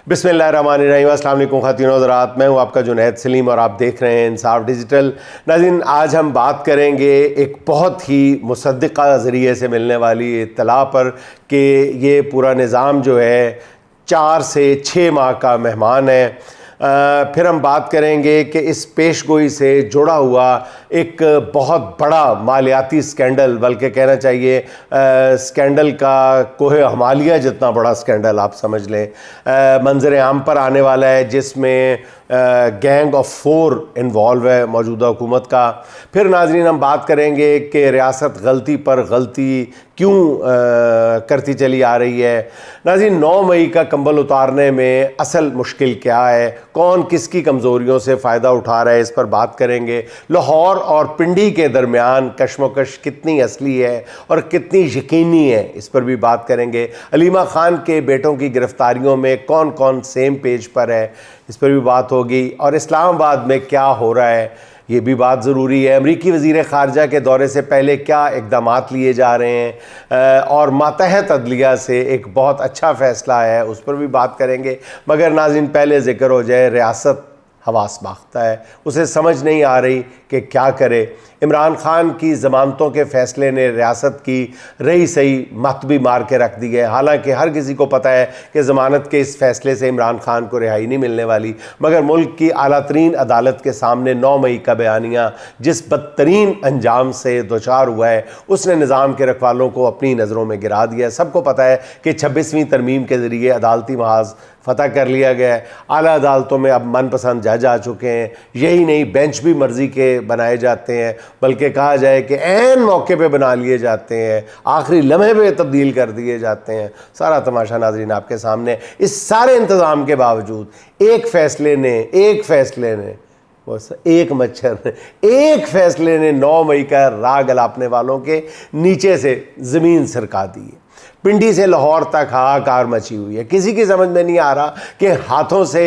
बिस्मिल्लाहिर्रहमानिर्रहीम। अस्सलाम वालेकुम ख़वातीन और हज़रात, मैं हूँ आपका जुनैद सलीम और आप देख रहे हैं इंसाफ डिजिटल। नाज़रीन, आज हम बात करेंगे एक बहुत ही मुसद्दिक़ा ज़रिए से मिलने वाली इत्तला पर कि ये पूरा निज़ाम जो है 4 से 6 माह का मेहमान है। फिर हम बात करेंगे कि इस पेशगोई से जुड़ा हुआ एक बहुत बड़ा मालियाती स्कैंडल, बल्कि कहना चाहिए स्कैंडल का कोहे हिमालय जितना बड़ा स्कैंडल आप समझ लें, मंजर आम पर आने वाला है, जिसमें गैंग ऑफ 4 इन्वॉल्व है मौजूदा हुकूमत का। फिर नाज़रीन हम बात करेंगे कि रियासत गलती पर गलती क्यों करती चली आ रही है। नाज़रीन, 9 मई का कंबल उतारने में असल मुश्किल क्या है, कौन किसकी कमज़ोरियों से फ़ायदा उठा रहा है, इस पर बात करेंगे। लाहौर और पिंडी के दरमियान कशमकश कितनी असली है और कितनी यकीनी है, इस पर भी बात करेंगे। अलीमा खान के बेटों की गिरफ्तारियों में कौन कौन सेम पेज पर है, इस पर भी बात होगी। और इस्लामाबाद में क्या हो रहा है, ये भी बात ज़रूरी है। अमरीकी वज़ीर ख़ारजा के दौरे से पहले क्या इक़दामात लिए जा रहे हैं, और मातहत अदलिया से एक बहुत अच्छा फ़ैसला है, उस पर भी बात करेंगे। मगर नाज़रीन, पहले ज़िक्र हो जाए, रियासत हवास बाख्ता है, उसे समझ नहीं आ रही कि क्या करे। इमरान खान की ज़मानतों के फ़ैसले ने रियासत की रही सही मत भी मार के रख दी है। हालांकि हर किसी को पता है कि ज़मानत के इस फ़ैसले से इमरान खान को रिहाई नहीं मिलने वाली, मगर मुल्क की आला तरीन अदालत के सामने 9 मई का बयानिया जिस बदतरीन अंजाम से दोचार हुआ है, उसने निज़ाम के रखवालों को अपनी नज़रों में गिरा दिया। सबको पता है कि 26वीं तरमीम के ज़रिए अदालती महाज फ़तह कर लिया गया है। आला अदालतों में अब मनपसंद जज आ चुके हैं। यही नहीं, बेंच भी मर्ज़ी के बनाए जाते हैं, बल्कि कहा जाए कि ऐन मौके पे बना लिए जाते हैं, आखिरी लम्हे पे तब्दील कर दिए जाते हैं। सारा तमाशा नाज़रीन आपके सामने। इस सारे इंतज़ाम के बावजूद एक फ़ैसले ने बस एक मच्छर ने, एक फ़ैसले ने 9 मई का राग अलापने वालों के नीचे से ज़मीन सरका दी है। पिंडी से लाहौर तक हाहाकार मची हुई है। किसी की समझ में नहीं आ रहा कि हाथों से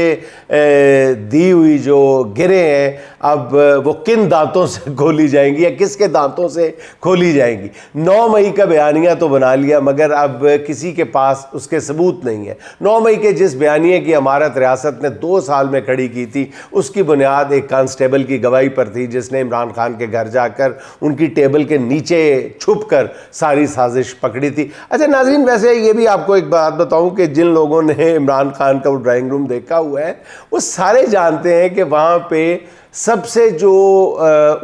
दी हुई जो गिरे हैं, अब वो किन दांतों से खोली जाएंगी या किसके दांतों से खोली जाएंगी। 9 मई का बयानिया तो बना लिया, मगर अब किसी के पास उसके सबूत नहीं है। 9 मई के जिस बयानिए की इमारत रियासत ने 2 साल में खड़ी की थी, उसकी बुनियाद एक कांस्टेबल की गवाही पर थी, जिसने इमरान खान के घर जाकर उनकी टेबल के नीचे छुप कर सारी साजिश पकड़ी थी। अच्छा नाज़रीन, वैसे ये भी आपको एक बात बताऊं कि जिन लोगों ने इमरान खान का वो ड्राइंग रूम देखा हुआ है, वो सारे जानते हैं कि वहाँ पे सबसे जो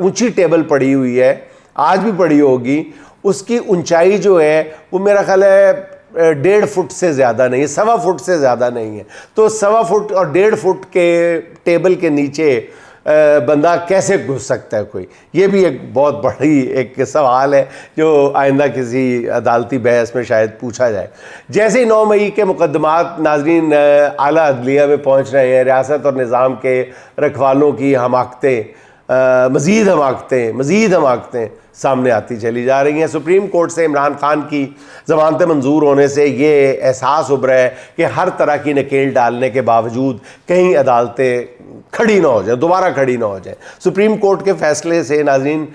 ऊंची टेबल पड़ी हुई है, आज भी पड़ी होगी, उसकी ऊंचाई जो है वो मेरा ख्याल है 1.5 फुट से ज़्यादा नहीं है, 1.25 फुट से ज़्यादा नहीं है। तो 1.25 फुट और 1.5 फुट के टेबल के नीचे बंदा कैसे घुस सकता है कोई, ये भी एक बहुत बड़ी एक सवाल है जो आइंदा किसी अदालती बहस में शायद पूछा जाए। जैसे ही 9 मई के मुकदमात नाज़रीन आला अदलिया में पहुंच रहे हैं, रियासत और निज़ाम के रखवालों की मज़ीद हमाकतें सामने आती चली जा रही हैं। सुप्रीम कोर्ट से इमरान खान की ज़मानतें मंजूर होने से ये एहसास उभरा है कि हर तरह की नकेल डालने के बावजूद कहीं अदालतें खड़ी ना हो जाए, दोबारा खड़ी ना हो जाए। सुप्रीम कोर्ट के फ़ैसले से नाज़रीन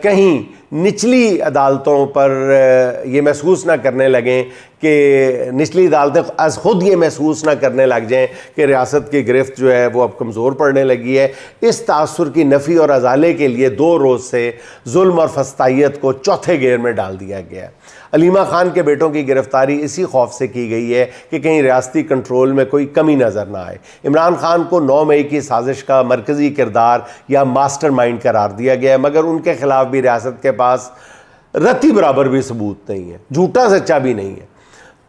कहीं निचली अदालतों पर ये महसूस ना करने लगें कि निचली अदालतें अज़ खुद ये महसूस ना करने लग जाएं कि रियासत की गिरफ्त जो है वो अब कमज़ोर पड़ने लगी है। इस तासुर की नफ़ी और अजाले के लिए 2 रोज़ से जुल्म और फस्तायत को चौथे गेर में डाल दिया गया। अलीमा खान के बेटों की गिरफ्तारी इसी खौफ से की गई है कि कहीं रियासती कंट्रोल में कोई कमी नज़र ना आए। इमरान खान को 9 मई की साजिश का मरकज़ी किरदार या मास्टरमाइंड करार दिया गया, मगर उनके खिलाफ भी रियासत के पास रत्ती बराबर भी सबूत नहीं है, झूठा सच्चा भी नहीं है।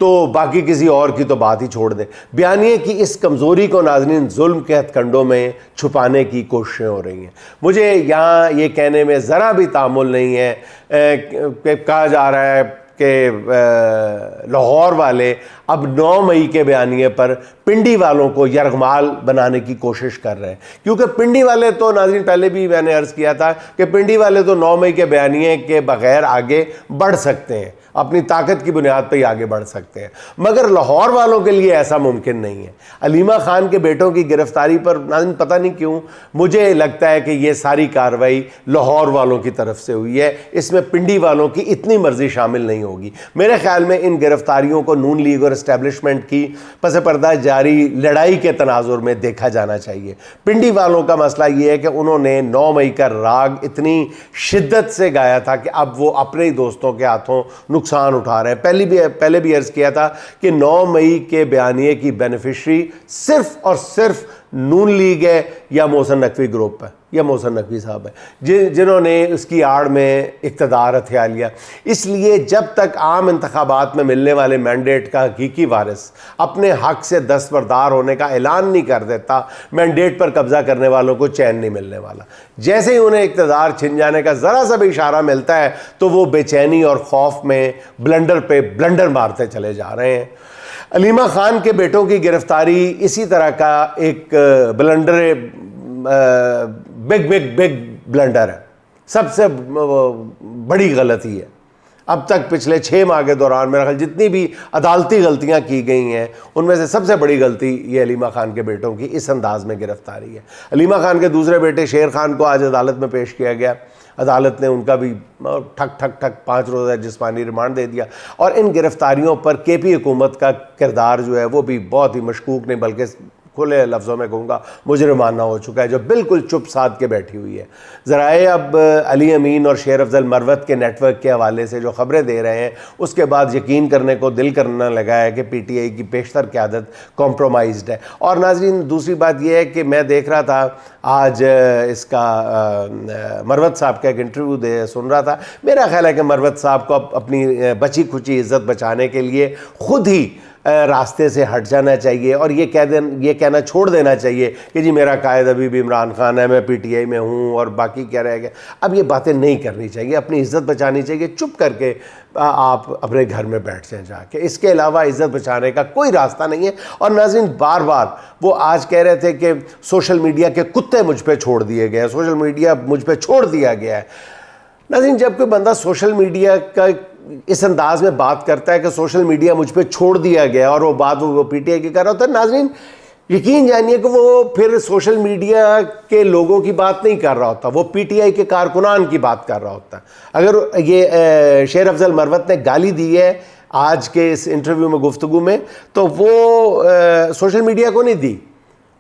तो बाकी किसी और की तो बात ही छोड़ दें। बयानिए की इस कमज़ोरी को नाज़रीन जुल्म के हथकंडों में छुपाने की कोशिशें हो रही हैं। मुझे यहाँ ये कहने में ज़रा भी तामुल नहीं है कि कहा जा रहा है कि लाहौर वाले अब 9 मई के बयानिए पर पिंडी वालों को यरगमाल बनाने की कोशिश कर रहे हैं, क्योंकि पिंडी वाले तो नाज़रीन पहले भी मैंने अर्ज़ किया था कि पिंडी वाले तो 9 मई के बयानिए के बग़ैर आगे बढ़ सकते हैं, अपनी ताकत की बुनियाद पर ही आगे बढ़ सकते हैं, मगर लाहौर वालों के लिए ऐसा मुमकिन नहीं है। अलीमा खान के बेटों की गिरफ्तारी पर नाज़रीन पता नहीं क्यों मुझे लगता है कि ये सारी कार्रवाई लाहौर वालों की तरफ से हुई है, इसमें पिंडी वालों की इतनी मर्जी शामिल नहीं होगी। मेरे ख्याल में इन गिरफ्तारियों को नून लीग और इस्टेब्लिशमेंट की पस पर्दा जारी लड़ाई के तनाजुर में देखा जाना चाहिए। पिंडी वालों का मसला ये है कि उन्होंने 9 मई का राग इतनी शिद्दत से गाया था कि अब वो अपने ही दोस्तों के हाथों नुकसान उठा रहे हैं। पहले भी अर्ज किया था कि 9 मई के बयानिए की बेनिफिशरी सिर्फ और सिर्फ नून लीग है या मोहसिन नकवी ग्रुप है या मोहसिन नकवी साहब है जिन्होंने उसकी आड़ में इक़्तिदार हथिया लिया। इसलिए जब तक आम इंतखाबात में मिलने वाले मैंडेट का हकीकी वारिस अपने हक से दस्तबरदार होने का ऐलान नहीं कर देता, मैंडेट पर कब्जा करने वालों को चैन नहीं मिलने वाला। जैसे ही उन्हें इक़्तिदार छिन जाने का ज़रा सा भी इशारा मिलता है तो वो बेचैनी और खौफ में ब्लंडर पे ब्लंडर मारते चले जा रहे हैं। अलीमा खान के बेटों की गिरफ्तारी इसी तरह का एक ब्लंडर, बिग ब्लंडर है, सबसे बड़ी गलती है। अब तक पिछले 6 माह के दौरान मेरा ख्याल जितनी भी अदालती गलतियां की गई हैं उनमें से सबसे बड़ी गलती ये अलीमा खान के बेटों की इस अंदाज में गिरफ्तारी है। अलीमा खान के दूसरे बेटे शेर खान को आज अदालत में पेश किया गया। अदालत ने उनका भी ठक ठक ठक 5 रोज़ा जिस्मानी रिमांड दे दिया। और इन गिरफ्तारियों पर केपी हुकूमत का किरदार जो है वो भी बहुत ही मशकूक नहीं बल्कि खुले लफ्ज़ों में कहूँगा मुजरिमाना हो चुका है, जो बिल्कुल चुप साध के बैठी हुई है। ज़राए अब अली अमीन और शेर अफजल मरवत के नेटवर्क के हवाले से जो ख़बरें दे रहे हैं उसके बाद यकीन करने को दिल करना लगा है कि PTI की पेशतर क़यादत कॉम्प्रोमाइज़्ड है। और नाज़रीन दूसरी बात यह है कि मैं देख रहा था आज इसका मरवत साहब का एक इंटरव्यू सुन रहा था। मेरा ख्याल है कि मरवत साहब को अपनी बची खुची इज़्ज़त बचाने के लिए ख़ुद ही रास्ते से हट जाना चाहिए और ये कहना छोड़ देना चाहिए कि जी मेरा कायद अभी भी इमरान खान है, मैं PTI में हूँ और बाकी क्या रह गया। अब ये बातें नहीं करनी चाहिए, अपनी इज़्ज़त बचानी चाहिए। चुप करके आप अपने घर में बैठ जाएं जाके, इसके अलावा इज़्ज़त बचाने का कोई रास्ता नहीं है। और नाज़रीन बार बार वो आज कह रहे थे कि सोशल मीडिया के कुत्ते मुझ पर छोड़ दिए गए हैं, सोशल मीडिया मुझ पर छोड़ दिया गया है। नाज़रीन जब कोई बंदा सोशल मीडिया का इस अंदाज में बात करता है कि सोशल मीडिया मुझ पे छोड़ दिया गया और वो बात वो PTI की कर रहा होता है, नाज़रीन यकीन जानिए कि वो फिर सोशल मीडिया के लोगों की बात नहीं कर रहा होता, वो PTI के कारकुनान की बात कर रहा होता है। अगर ये शेर अफजल मरवत ने गाली दी है आज के इस इंटरव्यू में, गुफ्तगू में, तो वो सोशल मीडिया को नहीं दी,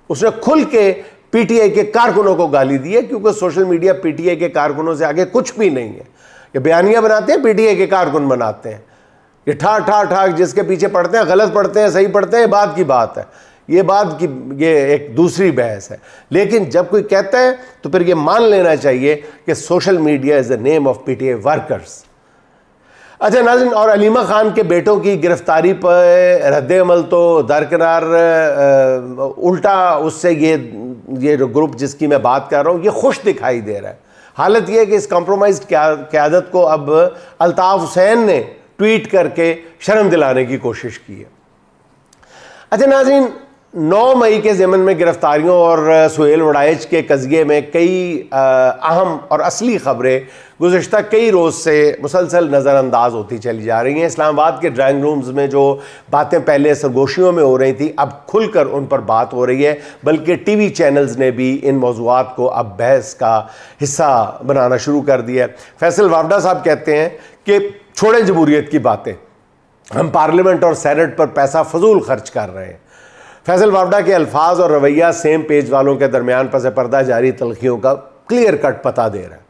उसने खुल के PTI के कारकुनों को गाली दी है, क्योंकि सोशल मीडिया PTI के कारकुनों से आगे कुछ भी नहीं है। ये बयानियाँ बनाते हैं, PTI के कारकुन बनाते हैं। ये ठाक जिसके पीछे पढ़ते हैं, गलत पढ़ते हैं सही पढ़ते हैं, बात की बात है, ये एक दूसरी बहस है। लेकिन जब कोई कहता है तो फिर ये मान लेना चाहिए कि social media is the name of PTI workers. अच्छा नाज़रीन, और अलीमा खान के बेटों की गिरफ्तारी पर रद्द-ए-अमल तो दरकिनार, उल्टा उससे ये ग्रुप जिसकी मैं बात कर रहा हूँ ये खुश दिखाई दे रहा है। हालत यह है कि इस कॉम्प्रोमाइज क़यादत को अब अल्ताफ़ हुसैन ने ट्वीट करके शर्म दिलाने की कोशिश की है। अच्छा नाज़रीन, 9 मई के ज़मन में गिरफ्तारियों और सुहेल वड़ाइच के कज़िये में कई अहम और असली ख़बरें गुज़श्ता कई रोज़ से मुसलसल नज़रअंदाज होती चली जा रही हैं। इस्लामाबाद के ड्राइंग रूम्स में जो बातें पहले सरगोशियों में हो रही थी अब खुलकर उन पर बात हो रही है, बल्कि TV चैनल्स ने भी इन मौज़ूआत को अब बहस का हिस्सा बनाना शुरू कर दिया। फैसल वावडा साहब कहते हैं कि छोड़ें जमहूरियत की बातें, हम पार्लियामेंट और सेनेट पर पैसा फजूल खर्च कर रहे हैं। फैसल वावडा के अल्फाज और रवैया सेम पेज वालों के दरमियान पस पर्दा जारी तलखियों का क्लियर कट पता दे रहा है।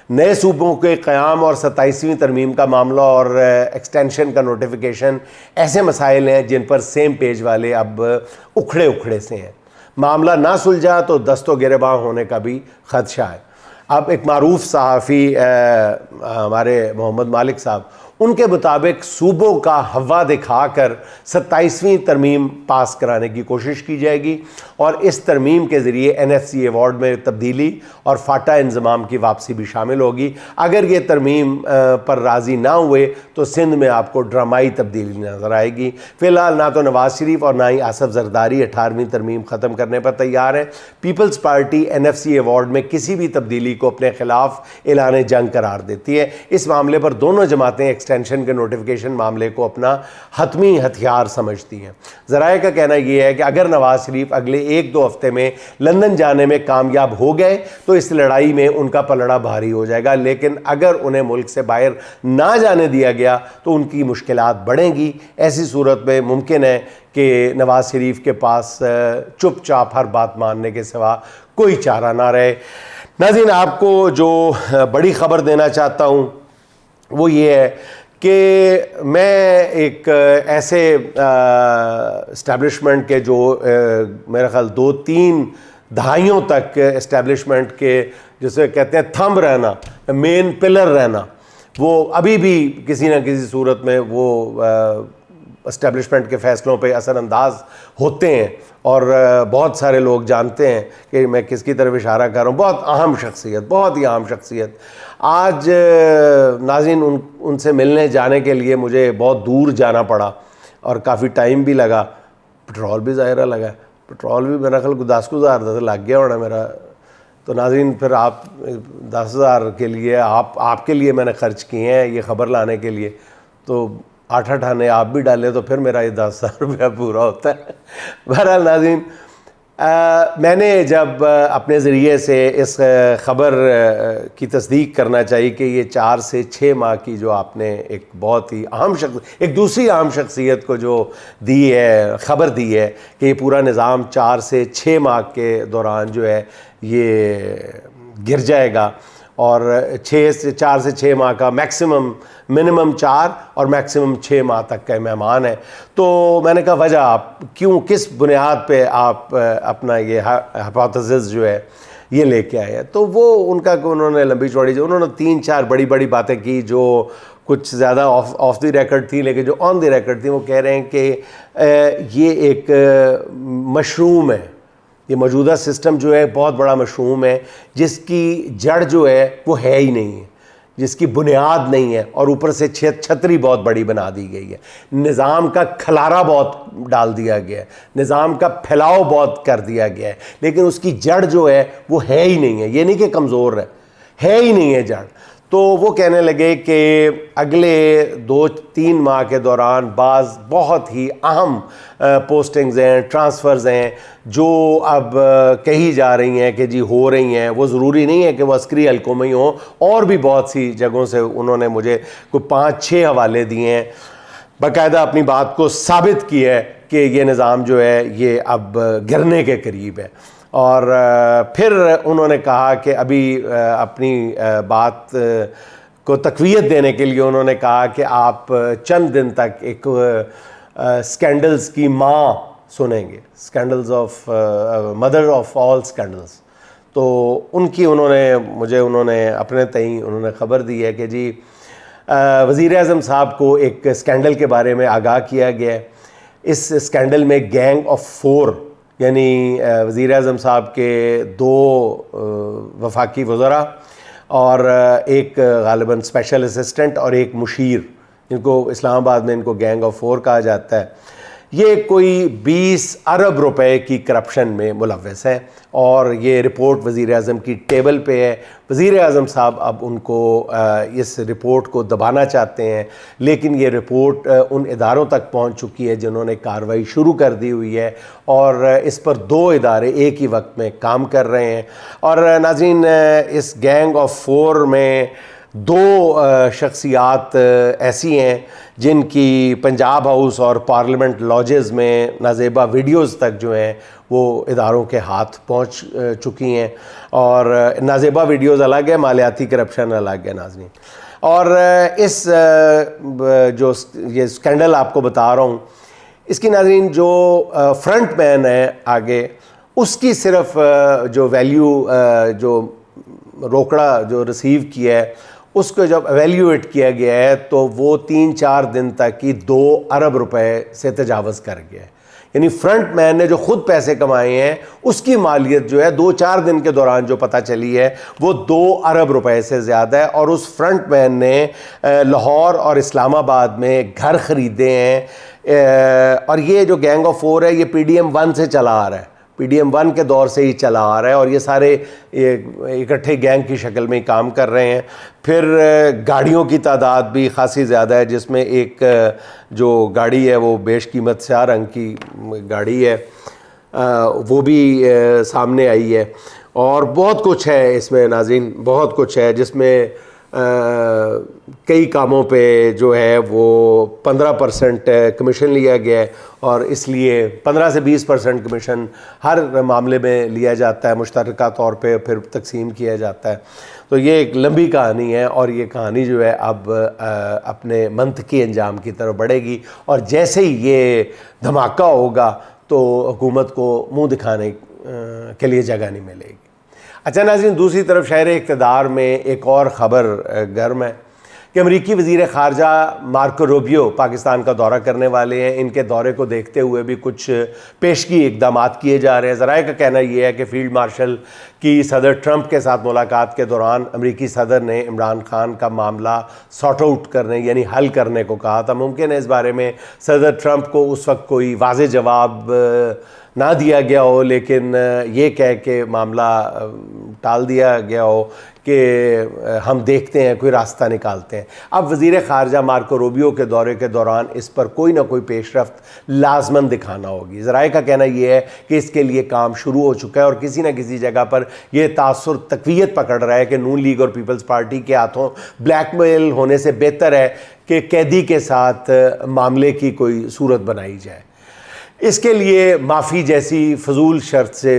नए सूबों के क़याम और 27वीं तरमीम का मामला और एक्सटेंशन का नोटिफिकेशन ऐसे मसाइल हैं जिन पर सेम पेज वाले अब उखड़े से हैं। मामला ना सुलझा तो दस्तो गिरबां होने का भी खदशा है। अब एक मारूफ सहाफ़ी हमारे मोहम्मद मालिक साहब, उनके मुताबिक सूबों का हवा दिखाकर 27वीं तरमीम पास कराने की कोशिश की जाएगी और इस तरमीम के ज़रिए NFC अवार्ड में तब्दीली और फाटा इंज़माम की वापसी भी शामिल होगी। अगर ये तरमीम पर राज़ी ना हुए तो सिंध में आपको ड्रामाई तब्दीली नज़र आएगी। फ़िलहाल ना तो नवाज़ शरीफ और ना ही आसफ़ ज़रदारी 18वीं तरमीम ख़त्म करने पर तैयार है। पीपल्स पार्टी NFC अवार्ड में किसी भी तब्दीली को अपने ख़िलाफ़ ऐलान जंग करार देती है। इस मामले पर दोनों जमातें एक्सटेंशन के नोटिफिकेशन मामले को अपना हतमी हथियार समझती हैं। ज़राए का कहना यह है कि अगर नवाज़ शरीफ अगले 1-2 हफ्ते में लंदन जाने में कामयाब हो गए तो इस लड़ाई में उनका पलड़ा भारी हो जाएगा, लेकिन अगर उन्हें मुल्क से बाहर ना जाने दिया गया तो उनकी मुश्किलात बढ़ेंगी। ऐसी सूरत में मुमकिन है कि नवाज़ शरीफ के पास चुपचाप हर बात मानने के सिवा कोई चारा ना रहे। नाज़रीन, आपको जो बड़ी ख़बर देना चाहता हूँ वो ये है कि मैं एक ऐसे इस्टेब्लिशमेंट के जो मेरा ख्याल 2-3 दहाइयों तक इस्टेब्लिशमेंट के जिसे कहते हैं थंब रहना, मेन पिलर रहना, वो अभी भी किसी न किसी सूरत में वो इस्टेब्लिशमेंट के फ़ैसलों पे असरअंदाज होते हैं और बहुत सारे लोग जानते हैं कि मैं किसकी तरफ इशारा कर रहा हूँ। बहुत अहम शख्सियत, बहुत ही अहम शख्सियत। आज नाज़रीन उनसे मिलने जाने के लिए मुझे बहुत दूर जाना पड़ा और काफ़ी टाइम भी लगा, पेट्रोल भी ज़ाहिर लगा। पेट्रोल भी मेरा ख्याल 10,000 लग गया होना मेरा। तो नाज़रीन, फिर आप 10,000 के लिए आपके लिए मैंने ख़र्च किए हैं ये ख़बर लाने के लिए, तो 8 आने आप भी डालें तो फिर मेरा ये 10,000 रुपया पूरा होता है। बहरहाल नाज़रीन, मैंने जब अपने ज़रिए से इस ख़बर की तस्दीक करना चाहिए कि ये 4 से 6 माह की जो आपने एक बहुत ही अहम एक दूसरी अहम शख्सियत को जो दी है, ख़बर दी है कि ये पूरा निज़ाम 4 से 6 माह के दौरान जो है ये गिर जाएगा और 4 से 6 माह का मिनिमम 4 और मैक्सिमम 6 माह तक का मेहमान है। तो मैंने कहा वजह आप क्यों, किस बुनियाद पे आप अपना ये हाइपोथेसिस जो है ये लेके आए हैं। तो वो उन्होंने लंबी चौड़ी जो उन्होंने 3-4 बड़ी बातें की जो कुछ ज़्यादा ऑफ द रिकॉर्ड थी, लेकिन जो ऑन द रिकॉर्ड थी वो कह रहे हैं कि ये एक मशरूम है, ये मौजूदा सिस्टम जो है बहुत बड़ा मशरूम है जिसकी जड़ जो है वो है ही नहीं है, जिसकी बुनियाद नहीं है और ऊपर से छतरी बहुत बड़ी बना दी गई है। निज़ाम का खलारा बहुत डाल दिया गया है, निज़ाम का फैलाव बहुत कर दिया गया है, लेकिन उसकी जड़ जो है वो है ही नहीं है। ये नहीं कि कमज़ोर है ही नहीं है जड़। तो वो कहने लगे कि अगले 2-3 माह के दौरान बाज़ बहुत ही अहम पोस्टिंग्स हैं, ट्रांसफ़र्स हैं जो अब कही जा रही हैं कि जी हो रही हैं। वो ज़रूरी नहीं है कि वो अस्करी हलकों में ही हों, और भी बहुत सी जगहों से उन्होंने मुझे कोई 5-6 हवाले दिए हैं, बाकायदा अपनी बात को साबित किया है कि ये निज़ाम जो है ये अब गिरने के करीब है। और फिर उन्होंने कहा कि अभी अपनी बात को तक़वियत देने के लिए उन्होंने कहा कि आप चंद दिन तक एक स्कैंडल्स की माँ सुनेंगे, scandals of mother of all scandals. तो उनकी उन्होंने अपने तई उन्होंने ख़बर दी है कि जी वज़ीर-ए-आज़म साहब को एक स्कैंडल के बारे में आगाह किया गया है। इस स्कैंडल में गैंग ऑफ 4 यानी वज़ीर-ए-आज़म साहब के 2 वफाकी वज़रा और एक गालिबन स्पेशल असिस्टेंट और एक मुशीर, जिनको इस्लामाबाद में इनको गैंग ऑफ 4 कहा जाता है, ये कोई 20 अरब रुपए की करप्शन में मुलव्वस है और ये रिपोर्ट वज़ीर-ए-आज़म की टेबल पे है। वज़ीर-ए-आज़म साहब अब उनको इस रिपोर्ट को दबाना चाहते हैं, लेकिन ये रिपोर्ट उन इदारों तक पहुंच चुकी है जिन्होंने कार्रवाई शुरू कर दी हुई है और इस पर 2 इदारे एक ही वक्त में काम कर रहे हैं। और नाज़रीन, इस गैंग ऑफ 4 में 2 शख्सियात ऐसी हैं जिनकी पंजाब हाउस और पार्लियामेंट लॉजेस में नाज़ेबा वीडियोज़ तक जो हैं वो इदारों के हाथ पहुंच चुकी हैं। और नाज़ेबा वीडियोज़ अलग है, मालियाती करप्शन अलग है नाज़रीन। और इस जो ये स्कैंडल आपको बता रहा हूँ, इसकी नाज़रीन जो फ्रंट मैन है आगे, उसकी सिर्फ जो वैल्यू जो रोकड़ा जो रिसीव किया है उसको जब एवेल्यूएट किया गया है तो वो 3-4 दिन तक की 2 अरब रुपए से तजावज़ कर गया है। यानी फ्रंट मैन ने जो खुद पैसे कमाए हैं उसकी मालियत जो है 2-4 दिन के दौरान जो पता चली है वो 2 अरब रुपए से ज़्यादा है। और उस फ्रंट मैन ने लाहौर और इस्लामाबाद में घर ख़रीदे हैं। और ये जो गैंग ऑफ 4 है ये PDM 1 से चला आ रहा है, PDM-1 के दौर से ही चला आ रहा है और ये सारे इकट्ठे गैंग की शक्ल में काम कर रहे हैं। फिर गाड़ियों की तादाद भी ख़ासी ज़्यादा है, जिसमें एक जो गाड़ी है वो बेशकीमत स्याह रंग की गाड़ी है, वो भी सामने आई है। और बहुत कुछ है इसमें नाज़रीन, बहुत कुछ है, जिसमें कई कामों पे जो है वो 15% कमीशन लिया गया है और इसलिए 15 से 20% कमीशन हर मामले में लिया जाता है, मुश्तरका तौर पे फिर तकसीम किया जाता है। तो ये एक लंबी कहानी है और ये कहानी जो है अब अपने मंतकी अंजाम की तरफ बढ़ेगी और जैसे ही ये धमाका होगा तो हुकूमत को मुँह दिखाने के लिए जगह नहीं मिलेगी। अच्छा नाज़रीन, दूसरी तरफ शहर इक़्तिदार में एक और ख़बर गर्म है कि अमरीकी वज़ीर ख़ारजा मार्को रूबियो पाकिस्तान का दौरा करने वाले हैं। इनके दौरे को देखते हुए भी कुछ पेशगी इक़दाम किए जा रहे हैं। ज़राए का कहना यह है कि फ़ील्ड मार्शल की सदर ट्रंप के साथ मुलाकात के दौरान अमरीकी सदर ने इमरान खान का मामला सॉर्ट आउट करने यानी हल करने को कहा था। मुमकिन है इस बारे में सदर ट्रंप को उस वक्त कोई वाज़ेह जवाब ना दिया गया हो, लेकिन ये कह के मामला टाल दिया गया हो कि हम देखते हैं, कोई रास्ता निकालते हैं। अब वज़ीर ख़ारजा मार्को रूबियो के दौरे के दौरान इस पर कोई ना कोई पेशरफ्त लाजमन दिखाना होगी। ज़राए का कहना यह है कि इसके लिए काम शुरू हो चुका है और किसी न किसी जगह पर यह तासुर तक़वियत पकड़ रहा है कि नून लीग और पीपल्स पार्टी के हाथों ब्लैकमेल होने से बेहतर है कि कैदी के साथ मामले की कोई सूरत बनाई जाए। इसके लिए माफ़ी जैसी फजूल शर्त से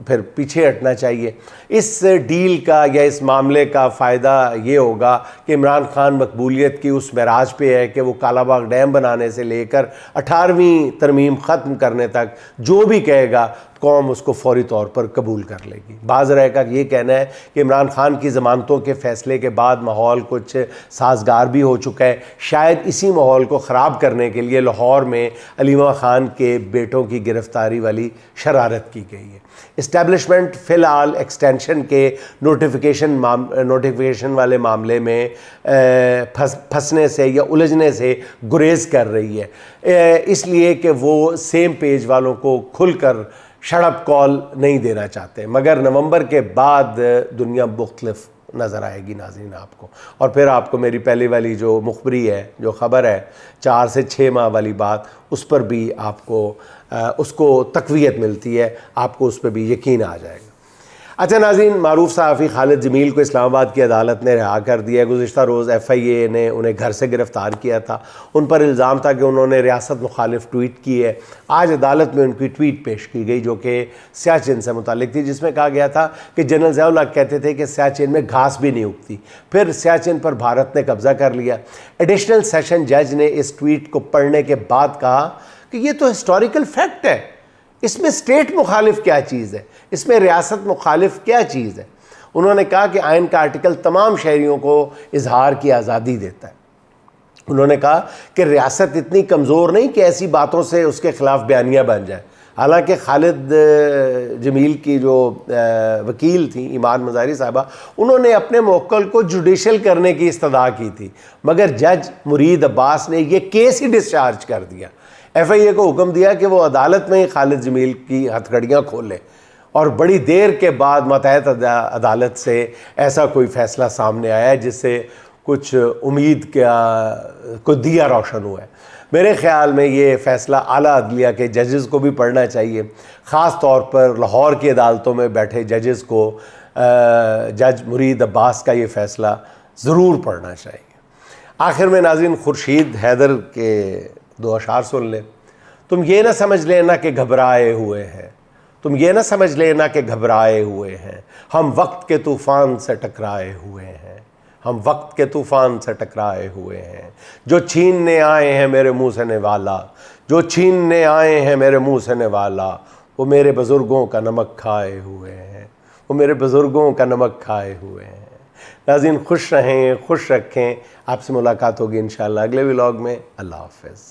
फिर पीछे हटना चाहिए। इस डील का या इस मामले का फ़ायदा ये होगा कि इमरान खान मकबूलियत की उस महराज पे है कि वो कालाबाग डैम बनाने से लेकर 18वीं तरमीम ख़त्म करने तक जो भी कहेगा कौम उसको फौरी तौर पर कबूल कर लेगी। बाज़ राय का ये कहना है कि इमरान खान की ज़मानतों के फ़ैसले के बाद माहौल कुछ साजगार भी हो चुका है। शायद इसी माहौल को ख़राब करने के लिए लाहौर में अलीमा खान के बेटों की गिरफ़्तारी वाली शरारत की गई है। इस्टेब्लिशमेंट फ़िलहाल एक्सटेंशन के नोटिफिकेशन वाले मामले में फंसने से या उलझने से गुरेज़ कर रही है, इसलिए कि वो सेम पेज वालों को खुलकर शड़प कॉल नहीं देना चाहते। मगर नवंबर के बाद दुनिया मुख्तलिफ नज़र आएगी नाज़रीन आपको, और फिर आपको मेरी पहले वाली जो मुखबरी है, जो ख़बर है 4 से 6 माह वाली बात, उस पर भी आपको उसको तक़वियत मिलती है, आपको उस पर भी यकीन आ जाएगा। अच्छा नाज़रीन, मारूफ सहाफ़ी खालिद जमील को इस्लामाबाद की अदालत ने रिहा कर दिया है। गुज़िश्ता रोज़ FIA ने उन्हें घर से गिरफ़्तार किया था। उन पर इल्ज़ाम था कि उन्होंने रियासत मुखालिफ ट्वीट की है। आज अदालत में उनकी ट्वीट पेश की गई जो कि सियाचिन से मुतालिक थी, जिसमें कहा गया था कि जनरल ज़िया-उल हक़ कहते थे कि सियाचिन में घास भी नहीं उगती। फिर सियाचिन पर भारत ने कब्ज़ा कर लिया। एडिशनल सेशन जज ने इस ट्वीट को पढ़ने के बाद कहा कि ये तो हिस्टोरिकल फैक्ट है, इसमें स्टेट मुखालिफ क्या चीज़ है, इसमें रियासत मुखालिफ क्या चीज़ है। उन्होंने कहा कि आइन का आर्टिकल तमाम शहरियों को इजहार की आज़ादी देता है। उन्होंने कहा कि रियासत इतनी कमज़ोर नहीं कि ऐसी बातों से उसके ख़िलाफ़ बयानियाँ बन जाए। हालांकि खालिद जमील की जो वकील थी ईमान मज़ारी साहबा, उन्होंने अपने मोक्कल को जुडिशल करने की इस्तदा की थी, मगर जज मुरीद अब्बास ने यह केस ही डिस्चार्ज कर दिया। FIA को हुक्म दिया कि वो अदालत में ही खालिद जमील की हथकड़ियाँ खोले, और बड़ी देर के बाद मतहत अदालत से ऐसा कोई फ़ैसला सामने आया है जिससे कुछ उम्मीद का कोई दिया रोशन हुआ है। मेरे ख़्याल में ये फ़ैसला आला अदलिया के जजेस को भी पढ़ना चाहिए, ख़ास तौर पर लाहौर की अदालतों में बैठे जजेस को जज मुरीद अब्बास का ये फ़ैसला ज़रूर पढ़ना चाहिए। आखिर में नाज़रीन, खुर्शीद हैदर के 2 अशार सुन लें। तुम ये ना समझ लेना कि घबराए हुए हैं, तुम ये ना समझ लेना कि घबराए हुए हैं, हम वक्त के तूफ़ान से टकराए हुए हैं, हम वक्त के तूफ़ान से टकराए हुए हैं। जो छीनने आए हैं मेरे मुँह से निवाला, जो छीनने आए हैं मेरे मुँह से निवाला, वो मेरे बुज़ुर्गों का नमक खाए हुए हैं, वो मेरे बुज़ुर्गों का नमक खाए हुए हैं। नाज़रीन, खुश रहें, खुश रखें। आपसे मुलाकात होगी इंशाअल्लाह अगले व्लॉग में। अल्लाह हाफ़िज़।